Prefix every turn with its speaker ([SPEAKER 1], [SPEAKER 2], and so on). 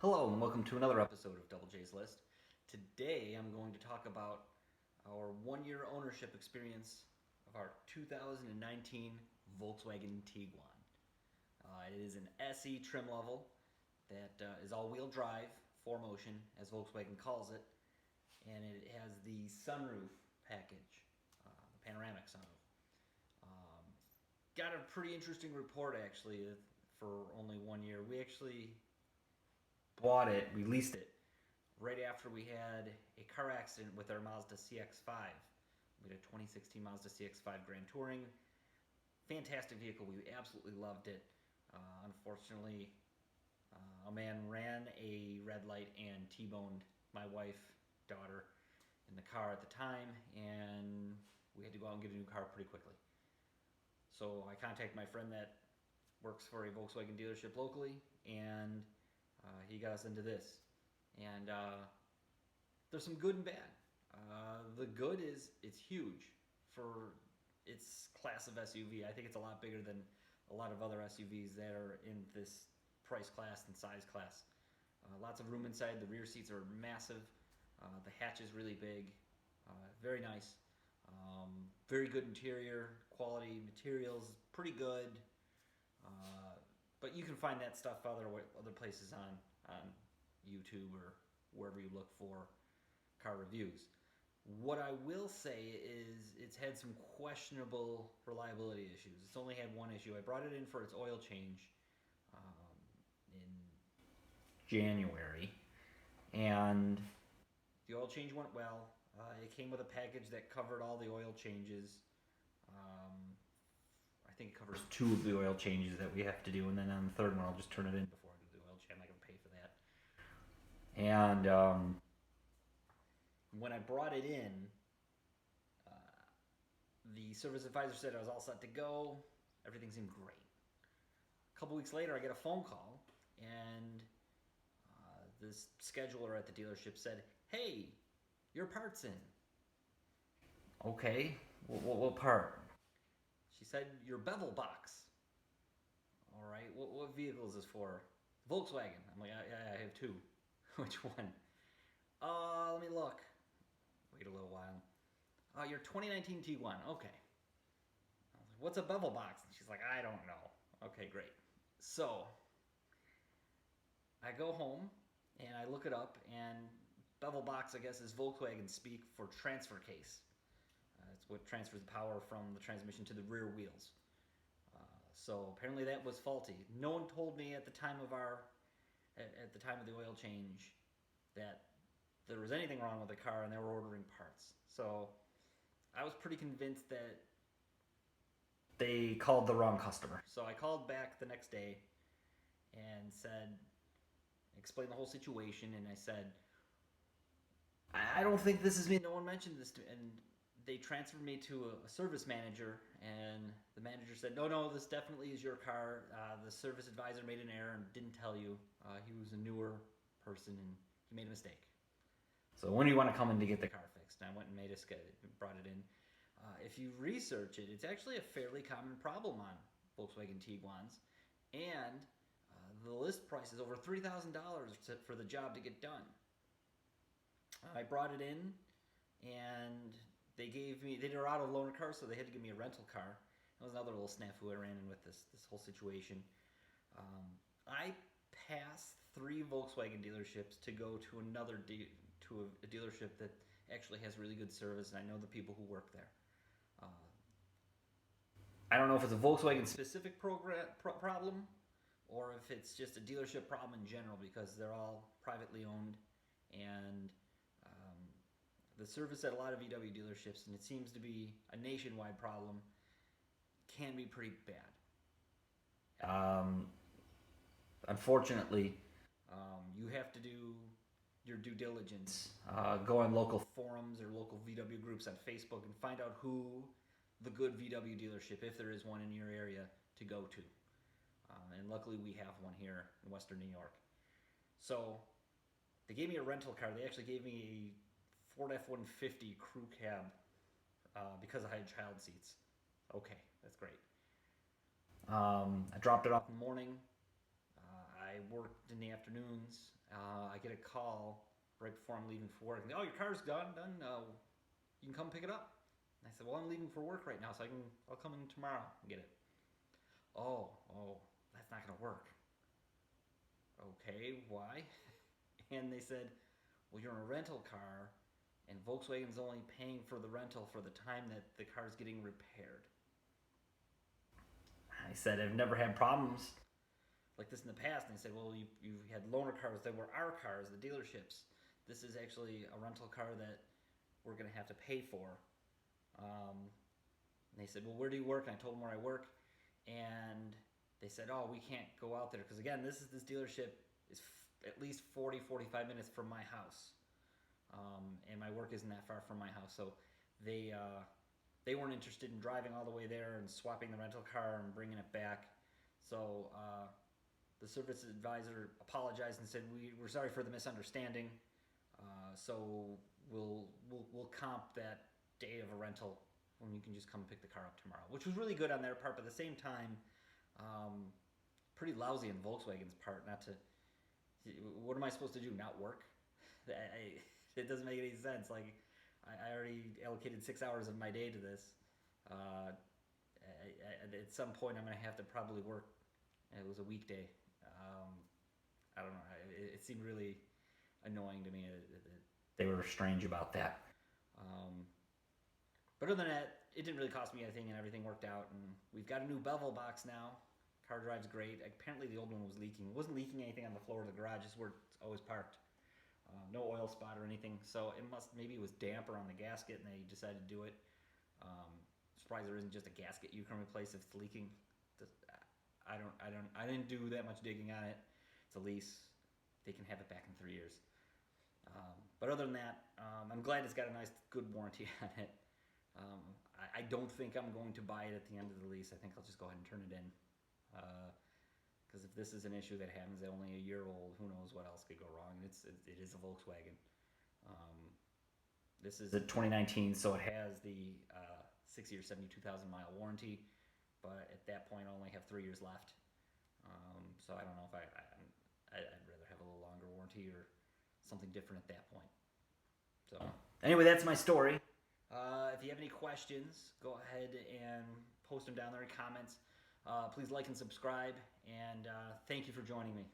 [SPEAKER 1] Hello and welcome to another episode of Double J's List. Today I'm going to talk about our one-year ownership experience of our 2019 Volkswagen Tiguan. It is an SE trim level that is all-wheel drive, 4Motion, as Volkswagen calls it, and it has the sunroof package, the panoramic sunroof. Got a pretty interesting report actually for only 1 year. We actually we leased it right after we had a car accident with our Mazda CX-5. We had a 2016 Mazda CX-5 Grand Touring. Fantastic vehicle. We absolutely loved it. Unfortunately, a man ran a red light and T-boned my wife, daughter, in the car at the time, and we had to go out and get a new car pretty quickly. So I contacted my friend that works for a Volkswagen dealership locally, and he got us into this. And there's some good and bad. The good is it's huge for its class of SUV. I think it's a lot bigger than a lot of other SUVs that are in this price class and size class. Lots of room inside. The rear seats are massive. The hatch is really big. Very nice. Very good interior. Quality materials, pretty good. But you can find that stuff other places on YouTube or wherever you look for car reviews. What I will say is it's had some questionable reliability issues. It's only had one issue. I brought it in for its oil change in January, and the oil change went well. It came with a package that covered all the oil changes. I think it covers 2 of the oil changes that we have to do, and then on the third one I'll just turn it in before I do the oil change. I'm not going to pay for that. And when I brought it in, the service advisor said I was all set to go. Everything seemed great. A couple weeks later, I get a phone call, and this scheduler at the dealership said, "Hey, your part's in." Okay, what part? She said, "Your bevel box." All right, what vehicle is this for? Volkswagen. I'm like, yeah, I have 2. Which one? Let me look. Wait a little while. Your 2019 Tiguan. Okay. I was like, "What's a bevel box?" And she's like, "I don't know." Okay, great. So I go home and I look it up, and bevel box, I guess, is Volkswagen speak for transfer case. It's what transfers the power from the transmission to the rear wheels. So apparently that was faulty. No one told me at the time of the oil change that there was anything wrong with the car, and they were ordering parts. So I was pretty convinced that they called the wrong customer. So I called back the next day and explained the whole situation, and I said, "I don't think this is me. No one mentioned this to me." And they transferred me to a service manager, and the manager said, no, this definitely is your car. The service advisor made an error and didn't tell you. He was a newer person, and he made a mistake. So when do you want to come in to get the car fixed? And I went and brought it in. If you research it, it's actually a fairly common problem on Volkswagen Tiguans, and the list price is over $3,000 for the job to get done. I brought it in, and they're out of loaner cars, so they had to give me a rental car. That was another little snafu I ran in with this whole situation. I passed 3 Volkswagen dealerships to go to a dealership that actually has really good service, and I know the people who work there. I don't know if it's a Volkswagen specific problem or if it's just a dealership problem in general, because they're all privately owned, and the service at a lot of VW dealerships, and it seems to be a nationwide problem, can be pretty bad. Unfortunately, you have to do your due diligence. Go on local forums or local VW groups on Facebook and find out who the good VW dealership, if there is one in your area, to go to. And luckily we have one here in Western New York. So they gave me a rental car. They actually gave me a Ford F-150 crew cab because I had child seats. Okay, that's great. I dropped it off in the morning. I worked in the afternoons. I get a call right before I'm leaving for work. Oh, your car's done. You can come pick it up. And I said, well, I'm leaving for work right now, so I'll come in tomorrow and get it. Oh, that's not gonna work. Okay, why? And they said, well, you're in a rental car, and Volkswagen's only paying for the rental for the time that the car's getting repaired. I said, I've never had problems like this in the past. And they said, well, you've had loaner cars that were our cars, the dealerships. This is actually a rental car that we're going to have to pay for. And they said, well, where do you work? And I told them where I work. And they said, oh, we can't go out there. Because, again, this dealership is at least 40, 45 minutes from my house. And my work isn't that far from my house. So they weren't interested in driving all the way there and swapping the rental car and bringing it back. So the service advisor apologized and said, we're sorry for the misunderstanding. So we'll comp that day of a rental when you can just come pick the car up tomorrow, which was really good on their part, but at the same time, pretty lousy on Volkswagen's part. What am I supposed to do? Not work? It doesn't make any sense. Like, I already allocated 6 hours of my day to this. At some point, I'm going to have to probably work. It was a weekday. I don't know. It seemed really annoying to me. They were strange about that. But other than that, it didn't really cost me anything, and everything worked out. And we've got a new bevel box now. Car drives great. Apparently, the old one was leaking. It wasn't leaking anything on the floor of the garage. It's where it's always parked. No oil spot or anything. So maybe it was damp around the gasket, and they decided to do it. Surprised there isn't just a gasket you can replace if it's leaking. I didn't do that much digging on it. It's a lease. They can have it back in 3 years. But other than that, I'm glad it's got a nice, good warranty on it. I don't think I'm going to buy it at the end of the lease. I think I'll just go ahead and turn it in. Because if this is an issue that happens at only a year old, who knows what else could go wrong. It is a Volkswagen. This is a 2019, so it has the 6-year, 72,000 mile warranty. But at that point, I only have 3 years left. So I don't know if I'd rather have a little longer warranty or something different at that point. So anyway, that's my story. If you have any questions, go ahead and post them down there in comments. Please like and subscribe, and thank you for joining me.